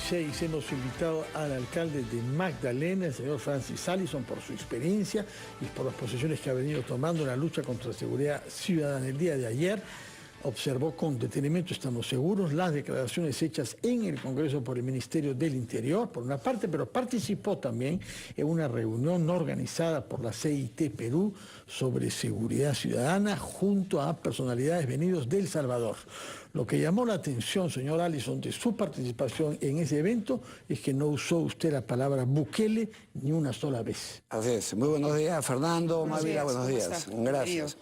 6 hemos invitado al alcalde de Magdalena, el señor Francis Allison, por su experiencia y por las posiciones que ha venido tomando en la lucha contra la seguridad ciudadana. El día de ayer observó con detenimiento, estamos seguros, las declaraciones hechas en el Congreso por el Ministerio del Interior, por una parte, pero participó también en una reunión organizada por la CIT Perú sobre seguridad ciudadana junto a personalidades venidos de El Salvador. Lo que llamó la atención, señor Allison, de su participación en ese evento es que no usó usted la palabra Bukele ni una sola vez. Así es. Muy buenos días, Fernando, Mávila, buenos días. Gracias.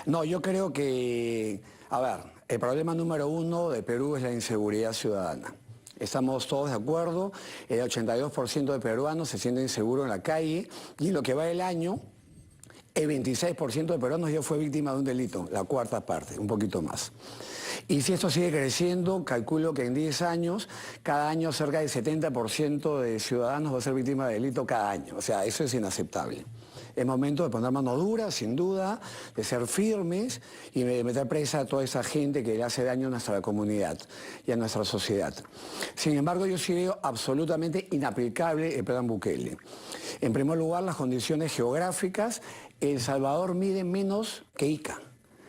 No, yo creo que, a ver, el problema número uno de Perú es la inseguridad ciudadana. Estamos todos de acuerdo, el 82% de peruanos se sienten inseguros en la calle y en lo que va del año, el 26% de peruanos ya fue víctima de un delito, la cuarta parte, un poquito más. Y si esto sigue creciendo, calculo que en 10 años, cada año cerca del 70% de ciudadanos va a ser víctima de delito cada año. O sea, eso es inaceptable. Es momento de poner mano dura, sin duda, de ser firmes y de meter presa a toda esa gente que le hace daño a nuestra comunidad y a nuestra sociedad. Sin embargo, yo sí veo absolutamente inaplicable el plan Bukele. En primer lugar, las condiciones geográficas. El Salvador mide menos que Ica.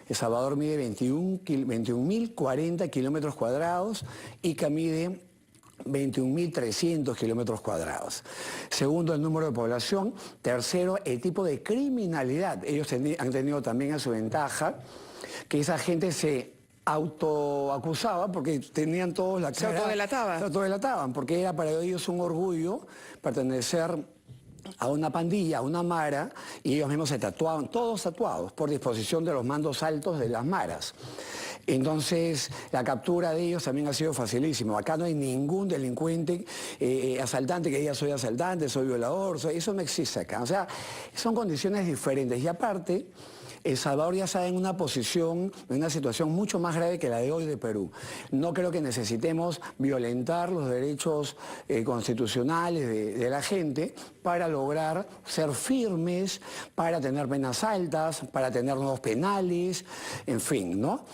El Salvador mide 21.040 kilómetros cuadrados, Ica mide 21.300 kilómetros cuadrados. Segundo, el número de población. Tercero, el tipo de criminalidad. Ellos han tenido también a su ventaja que esa gente se autoacusaba porque tenían todos la cara... Se autodelataban. Se autodelataban, porque era para ellos un orgullo pertenecer a una pandilla, a una mara, y ellos mismos se tatuaban, todos tatuados, por disposición de los mandos altos de las maras. Entonces, la captura de ellos también ha sido facilísimo. Acá no hay ningún delincuente, asaltante que diga soy asaltante, soy violador, eso no existe acá. O sea, son condiciones diferentes. Y aparte, El Salvador ya está en una posición, en una situación mucho más grave que la de hoy de Perú. No creo que necesitemos violentar los derechos constitucionales de la gente para lograr ser firmes, para tener penas altas, para tener nuevos penales, en fin, ¿no?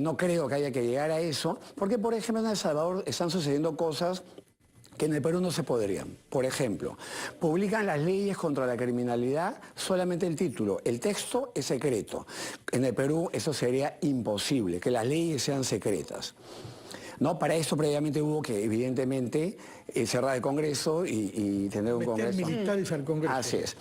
No creo que haya que llegar a eso, porque por ejemplo en El Salvador están sucediendo cosas que en el Perú no se podrían. Por ejemplo, publican las leyes contra la criminalidad, solamente el título, el texto es secreto. En el Perú eso sería imposible, que las leyes sean secretas. ¿No? Para eso previamente hubo que, evidentemente, cerrar el Congreso y tener un Congreso. Militares al Congreso. Así es.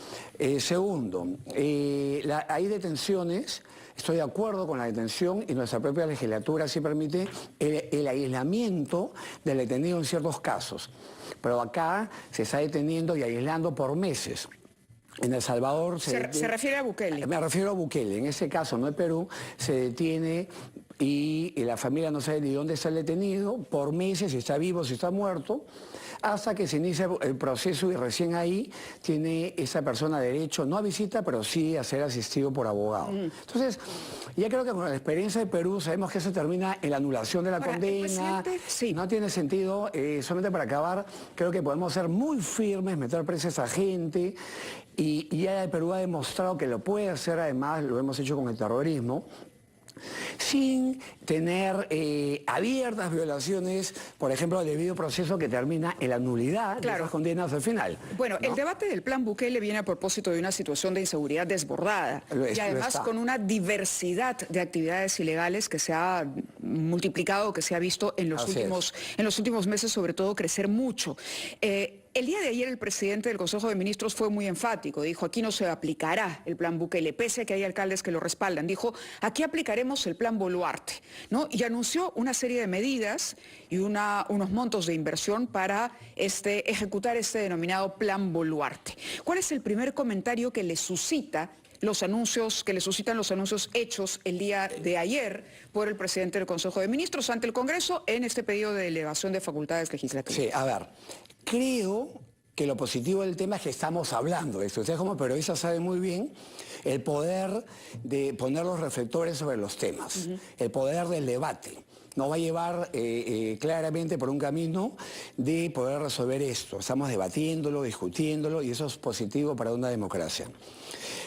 Segundo, hay detenciones, estoy de acuerdo con la detención y nuestra propia legislatura sí permite el aislamiento del detenido en ciertos casos. Pero acá se está deteniendo y aislando por meses. En El Salvador... ¿Se refiere a Bukele? Me refiero a Bukele. En ese caso, no el Perú, se detiene y la familia no sabe ni dónde está el detenido, por meses, si está vivo, si está muerto, hasta que se inicia el proceso y recién ahí tiene esa persona derecho, no a visita, pero sí a ser asistido por abogado. Entonces, ya creo que con la experiencia de Perú sabemos que eso termina en la anulación de la condena. Sí. No tiene sentido, solamente para acabar, creo que podemos ser muy firmes, meter presa a esa gente. Y ya el Perú ha demostrado que lo puede hacer, además lo hemos hecho con el terrorismo, sin tener abiertas violaciones, por ejemplo, al debido proceso que termina en la nulidad de las condenas al final. Bueno, ¿no? El debate del plan Bukele viene a propósito de una situación de inseguridad desbordada y además con una diversidad de actividades ilegales que se ha multiplicado, que se ha visto en los últimos meses, sobre todo, crecer mucho. El día de ayer el presidente del Consejo de Ministros fue muy enfático, dijo aquí no se aplicará el plan Bukele, pese a que hay alcaldes que lo respaldan, dijo aquí aplicaremos el plan Boluarte, ¿no? Y anunció una serie de medidas y unos montos de inversión para ejecutar este denominado plan Boluarte. ¿Cuál es el primer comentario que le suscitan los anuncios hechos el día de ayer por el presidente del Consejo de Ministros ante el Congreso en este pedido de elevación de facultades legislativas? Sí, a ver, creo que lo positivo del tema es que estamos hablando de esto. Ustedes como periodistas saben muy bien el poder de poner los reflectores sobre los temas, el poder del debate. nos va a llevar claramente por un camino de poder resolver esto. Estamos debatiéndolo, discutiéndolo y eso es positivo para una democracia.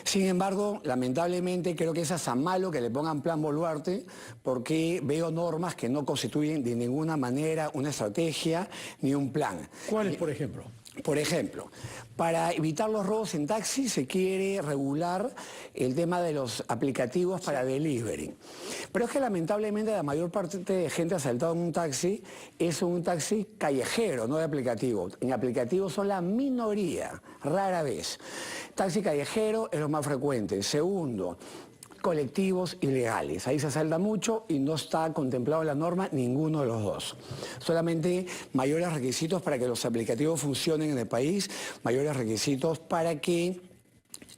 Sin embargo, lamentablemente creo que es hasta malo que le pongan Plan Boluarte porque veo normas que no constituyen de ninguna manera una estrategia ni un plan. ¿Cuáles, por ejemplo? Por ejemplo, para evitar los robos en taxi se quiere regular el tema de los aplicativos para delivery. Pero es que lamentablemente la mayor parte de gente asaltada en un taxi es un taxi callejero, no de aplicativo. En aplicativos son la minoría, rara vez. Taxi callejero es lo más frecuente. Segundo, colectivos ilegales. Ahí se asalta mucho y no está contemplado en la norma ninguno de los dos. Solamente mayores requisitos para que los aplicativos funcionen en el país, mayores requisitos para que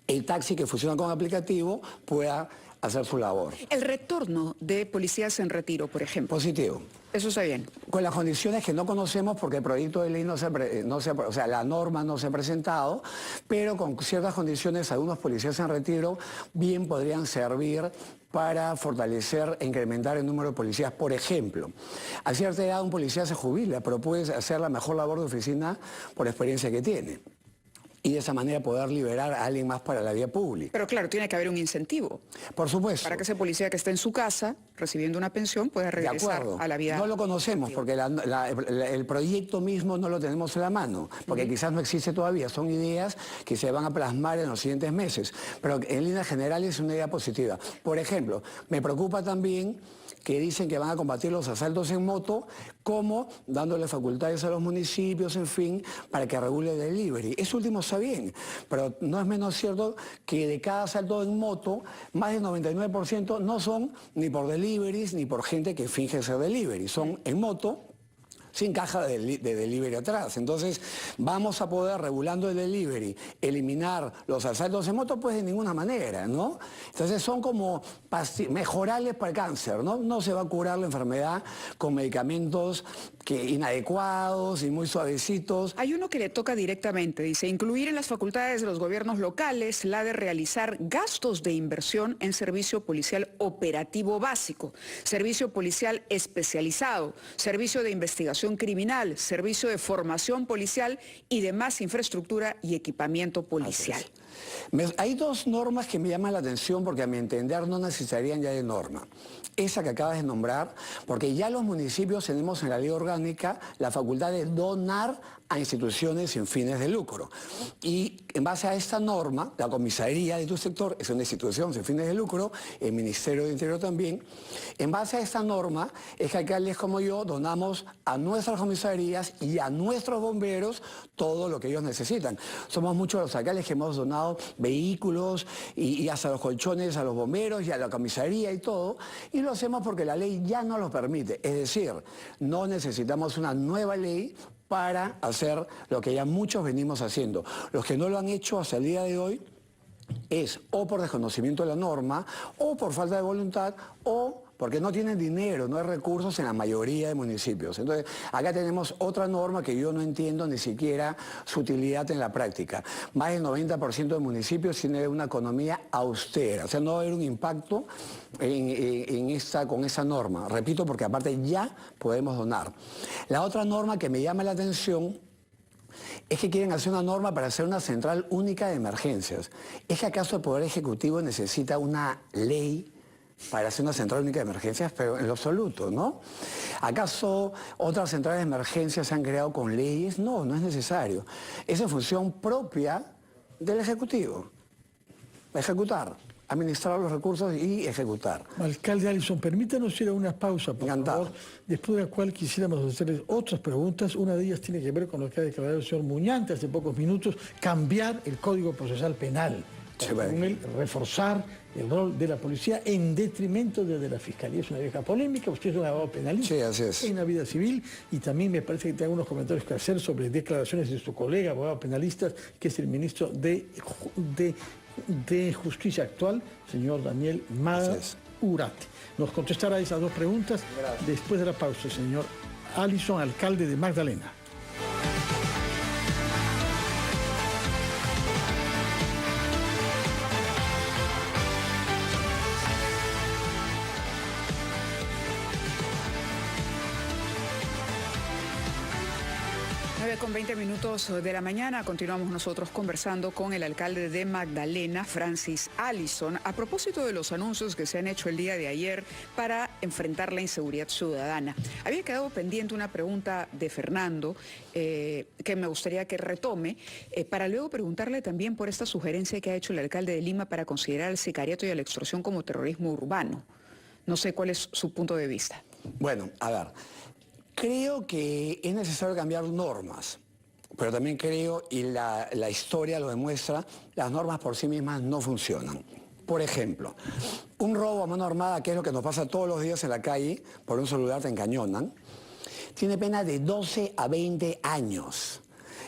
el taxi que funciona con aplicativo pueda hacer su labor. El retorno de policías en retiro, por ejemplo. Positivo. Eso está bien. Con las condiciones que no conocemos porque el proyecto de ley o sea, la norma no se ha presentado, pero con ciertas condiciones algunos policías en retiro bien podrían servir para fortalecer e incrementar el número de policías. Por ejemplo, a cierta edad un policía se jubila, pero puede hacer la mejor labor de oficina por la experiencia que tiene. Y de esa manera poder liberar a alguien más para la vía pública. Pero claro, tiene que haber un incentivo. Por supuesto. Para que ese policía que esté en su casa recibiendo una pensión pueda regresar a la vida. No lo conocemos porque el proyecto mismo no lo tenemos en la mano, porque quizás no existe todavía. Son ideas que se van a plasmar en los siguientes meses. Pero en líneas generales es una idea positiva. Por ejemplo, me preocupa también que dicen que van a combatir los asaltos en moto, como dándole facultades a los municipios, en fin, para que regule el delivery. Eso último está bien, pero no es menos cierto que de cada asalto en moto, más del 99% no son ni por deliveries ni por gente que finge ser delivery, son en moto, sin caja de delivery atrás. Entonces, vamos a poder, regulando el delivery, eliminar los asaltos en moto, pues de ninguna manera, ¿no? Entonces, son como mejorables para el cáncer, ¿no? No se va a curar la enfermedad con medicamentos inadecuados y muy suavecitos. Hay uno que le toca directamente, dice, incluir en las facultades de los gobiernos locales la de realizar gastos de inversión en servicio policial operativo básico, servicio policial especializado, servicio de investigación criminal, servicio de formación policial y demás infraestructura y equipamiento policial. Hay dos normas que me llaman la atención porque a mi entender no necesitarían ya de norma. Esa que acabas de nombrar, porque ya los municipios tenemos en la ley orgánica la facultad de donar a instituciones sin fines de lucro. Y en base a esta norma, la comisaría de tu sector es una institución sin fines de lucro, el Ministerio de Interior también. En base a esta norma es que alcaldes como yo donamos a nuestras comisarías y a nuestros bomberos todo lo que ellos necesitan. Somos muchos los alcaldes que hemos donado vehículos y hasta los colchones a los bomberos y a la comisaría y todo, y lo hacemos porque la ley ya no lo permite. Es decir, no necesitamos una nueva ley para hacer lo que ya muchos venimos haciendo. Los que no lo han hecho hasta el día de hoy es o por desconocimiento de la norma, o por falta de voluntad, o porque no tienen dinero, no hay recursos en la mayoría de municipios. Entonces, acá tenemos otra norma que yo no entiendo ni siquiera su utilidad en la práctica. Más del 90% de municipios tiene una economía austera, o sea, no va a haber un impacto con esa norma. Repito, porque aparte ya podemos donar. La otra norma que me llama la atención es que quieren hacer una norma para hacer una central única de emergencias. ¿Es que acaso el Poder Ejecutivo necesita una ley para hacer una central única de emergencias? Pero en lo absoluto, ¿no? ¿Acaso otras centrales de emergencias se han creado con leyes? No, no es necesario. Esa es función propia del Ejecutivo. Ejecutar, administrar los recursos y ejecutar. Alcalde Allison, permítanos ir a una pausa, por favor, después de la cual quisiéramos hacerles otras preguntas. Una de ellas tiene que ver con lo que ha declarado el señor Muñante hace pocos minutos, cambiar el Código Procesal Penal. Según él, reforzar el rol de la policía en detrimento de la Fiscalía. Es una vieja polémica, usted es un abogado penalista, sí, así es, en la vida civil, y también me parece que tiene algunos comentarios que hacer sobre declaraciones de su colega, abogado penalista, que es el ministro de Justicia actual, señor Daniel Mada Urate. Nos contestará esas dos preguntas después de la pausa, señor Allison, alcalde de Magdalena. 9:20 de la mañana, continuamos nosotros conversando con el alcalde de Magdalena, Francis Allison, a propósito de los anuncios que se han hecho el día de ayer para enfrentar la inseguridad ciudadana. Había quedado pendiente una pregunta de Fernando que me gustaría que retome, para luego preguntarle también por esta sugerencia que ha hecho el alcalde de Lima para considerar al sicariato y a la extorsión como terrorismo urbano. No sé cuál es su punto de vista. Bueno, a ver, creo que es necesario cambiar normas, pero también creo, y la historia lo demuestra, las normas por sí mismas no funcionan. Por ejemplo, un robo a mano armada, que es lo que nos pasa todos los días en la calle, por un celular te encañonan, tiene pena de 12 a 20 años.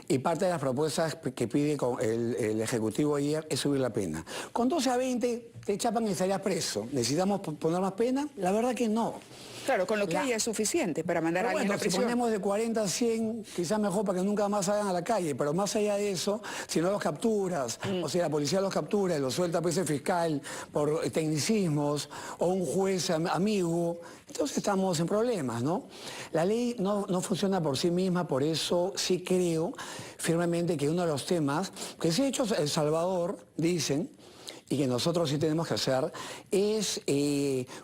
Y parte de las propuestas que pide el Ejecutivo ayer es subir la pena. Con 12 a 20 te chapan y estarías preso. ¿Necesitamos poner más pena? La verdad que no. Claro, con lo que hay es suficiente para mandar a alguien a la prisión. Si ponemos de 40 a 100, quizás mejor para que nunca más salgan a la calle, pero más allá de eso, si no los capturas, o sea, la policía los captura y los suelta pues el fiscal por tecnicismos, o un juez amigo, entonces estamos en problemas, ¿no? La ley no funciona por sí misma, por eso sí creo firmemente que uno de los temas que se ha hecho El Salvador, dicen, y que nosotros sí tenemos que hacer, es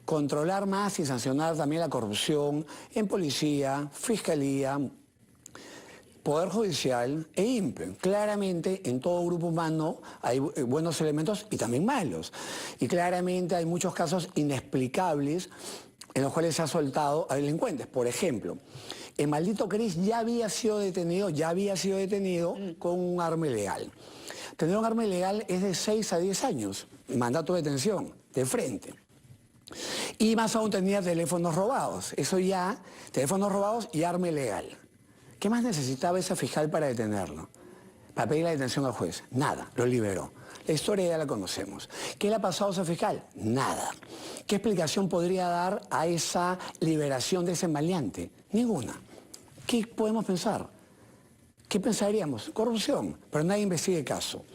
controlar más y sancionar también la corrupción en policía, fiscalía, Poder Judicial e INPE. Claramente en todo grupo humano hay buenos elementos y también malos. Y claramente hay muchos casos inexplicables en los cuales se ha soltado a delincuentes. Por ejemplo, el maldito Cris ya había sido detenido con un arma ilegal. Tener un arma ilegal es de 6 a 10 años, mandato de detención, de frente. Y más aún tenía teléfonos robados, eso ya, teléfonos robados y arma ilegal. ¿Qué más necesitaba ese fiscal para detenerlo? Para pedir la detención al juez, nada, lo liberó. La historia ya la conocemos. ¿Qué le ha pasado a ese fiscal? Nada. ¿Qué explicación podría dar a esa liberación de ese maleante? Ninguna. ¿Qué podemos pensar? ¿Qué pensaríamos? Corrupción, pero nadie investiga el caso.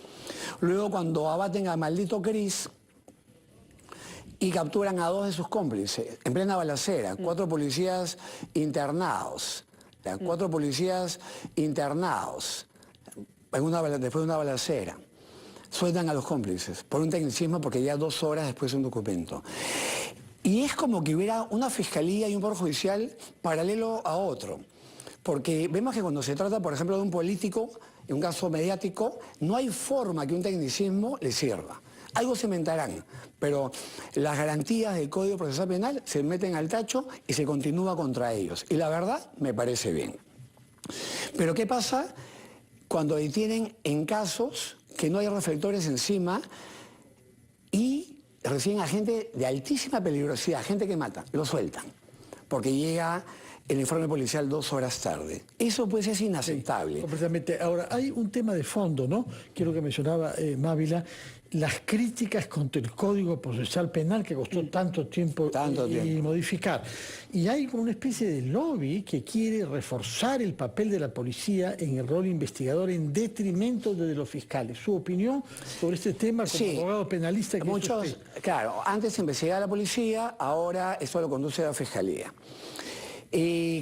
Luego cuando abaten al maldito Cris y capturan a 2 de sus cómplices, en plena balacera, 4 policías internados, después de una balacera, sueltan a los cómplices por un tecnicismo porque ya 2 horas después de un documento. Y es como que hubiera una fiscalía y un poder judicial paralelo a otro. Porque vemos que cuando se trata, por ejemplo, de un político, en un caso mediático, no hay forma que un tecnicismo le sirva. Algo se inventarán, pero las garantías del Código Procesal Penal se meten al tacho y se continúa contra ellos. Y la verdad, me parece bien. Pero ¿qué pasa cuando detienen en casos que no hay reflectores encima y reciben a gente de altísima peligrosidad, gente que mata, lo sueltan? Porque llega el informe policial 2 horas tarde. Eso pues es inaceptable. Sí, completamente. Ahora, hay un tema de fondo, ¿no? Quiero que mencionaba Mávila, las críticas contra el Código Procesal Penal que costó tanto tiempo modificar. Y hay como una especie de lobby que quiere reforzar el papel de la policía en el rol investigador en detrimento de los fiscales. ¿Su opinión sobre este tema como abogado penalista? Claro, antes se investigaba la policía, ahora eso lo conduce a la fiscalía.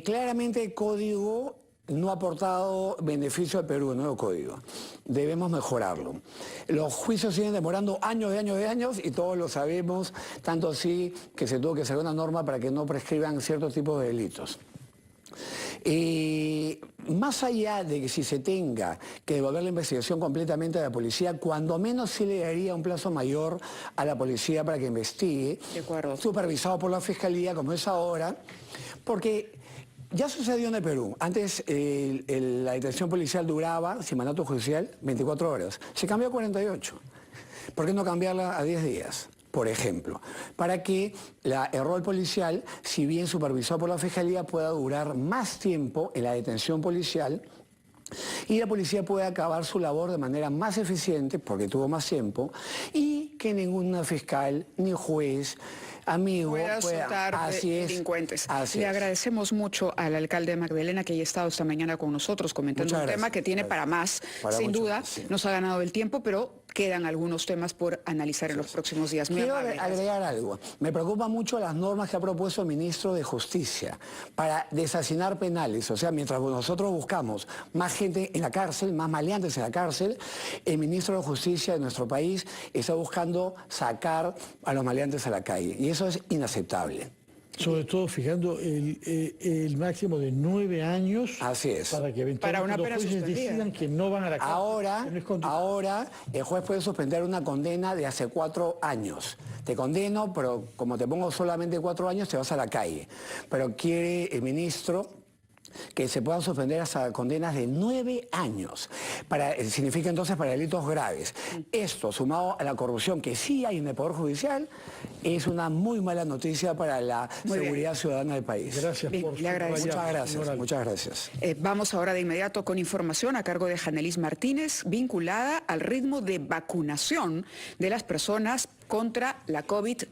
Claramente el código no ha aportado beneficio al Perú, el nuevo código. Debemos mejorarlo. Los juicios siguen demorando años y todos lo sabemos, tanto así que se tuvo que hacer una norma para que no prescriban ciertos tipos de delitos. Más allá de que si se tenga que devolver la investigación completamente a la policía, cuando menos sí le daría un plazo mayor a la policía para que investigue, supervisado por la fiscalía como es ahora, porque ya sucedió en el Perú. Antes la detención policial duraba, sin mandato judicial, 24 horas. Se cambió a 48. ¿Por qué no cambiarla a 10 días? Por ejemplo, para que el rol policial, si bien supervisado por la Fiscalía, pueda durar más tiempo en la detención policial y la policía pueda acabar su labor de manera más eficiente, porque tuvo más tiempo, y que ningún fiscal ni juez amigo pueda soltar delincuentes. Le agradecemos mucho al alcalde de Magdalena que haya estado esta mañana con nosotros comentando un tema que tiene para más, sin duda. Nos ha ganado el tiempo, pero quedan algunos temas por analizar en los próximos días. Quiero agregar algo. Me preocupan mucho las normas que ha propuesto el ministro de Justicia para deshacinar penales. O sea, mientras nosotros buscamos más gente en la cárcel, más maleantes en la cárcel, el ministro de Justicia de nuestro país está buscando sacar a los maleantes a la calle. Y eso es inaceptable. Sobre todo fijando el máximo de 9 años. Así es. Para que eventualmente los jueces decidan que no van a la cárcel. Ahora el juez puede suspender una condena de hace 4 años. Te condeno, pero como te pongo solamente 4 años, te vas a la calle. Pero quiere el ministro que se puedan suspender hasta condenas de 9 años. Significa entonces para delitos graves. Esto, sumado a la corrupción que sí hay en el Poder Judicial, es una muy mala noticia para la seguridad ciudadana del país. Gracias por su Muchas gracias. Vamos ahora de inmediato con información a cargo de Janelis Martínez, vinculada al ritmo de vacunación de las personas contra la COVID-19.